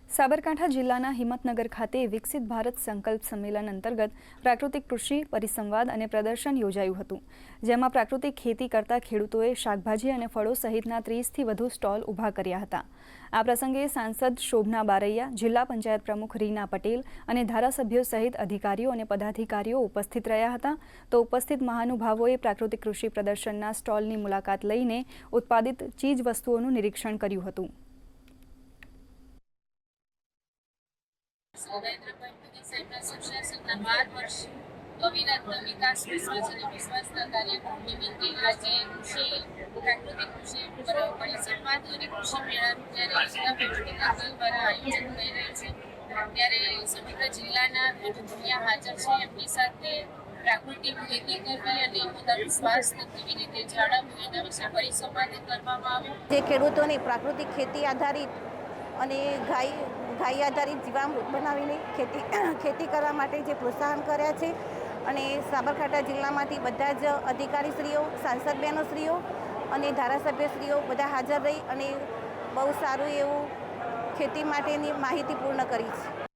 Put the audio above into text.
સાબરકાંઠા જિલ્લાના હિંમતનગર ખાતે વિકસિત ભારત સંકલ્પ સંમેલન અંતર્ગત પ્રાકૃતિક કૃષિ પરિસંવાદ અને પ્રદર્શન યોજાયું હતું, જેમાં પ્રાકૃતિક ખેતી કરતા ખેડૂતોએ શાકભાજી અને ફળો સહિતના 30થી વધુ સ્ટોલ ઊભા કર્યા હતા। આ પ્રસંગે સાંસદ શોભના બારૈયા, જિલ્લા પંચાયત પ્રમુખ રીના પટેલ અને ધારાસભ્યો સહિત અધિકારીઓ અને પદાધિકારીઓ ઉપસ્થિત રહ્યા હતા। તો ઉપસ્થિત મહાનુભાવોએ પ્રાકૃતિક કૃષિ પ્રદર્શનના સ્ટોલની મુલાકાત લઈને ઉત્પાદિત ચીજ વસ્તુઓનું નિરીક્ષણ કર્યું હતું। નરેન્દ્રભાઈ મોદી સાહેબના સુશાસનના 12 વર્ષ અવિરત વિકાસ વિશ્વાસના કાર્યક્રમ નિમિત્તે આજે પ્રાકૃતિક કૃષિ પરિસંવાદ અને કૃષિ મેળાનું જ્યારે જિલ્લા પંચાયત દ્વારા આયોજન થઈ રહ્યું છે, ત્યારે સમગ્ર જિલ્લાના ખેડૂતો હાજર છે। એમની સાથે પ્રાકૃતિક ખેતી કરવી અને પોતાનું સ્વાસ્થ્ય કેવી રીતે જાળવવું એના વિશે પરિસંવાદ કરવામાં આવ્યો। જે ખેડૂતોને પ્રાકૃતિક ખેતી આધારિત અને ગાય આધારિત જીવામૃત બનાવીને ખેતી કરવા માટે જે પ્રોત્સાહન કર્યા છે, અને સાબરકાંઠા જિલ્લામાંથી બધા જ અધિકારીશ્રીઓ, સાંસદ બહેનોશ્રીઓ અને ધારાસભ્યશ્રીઓ બધા હાજર રહી અને બહુ સારું એવું ખેતી માટેની માહિતી પૂર્ણ કરી છે।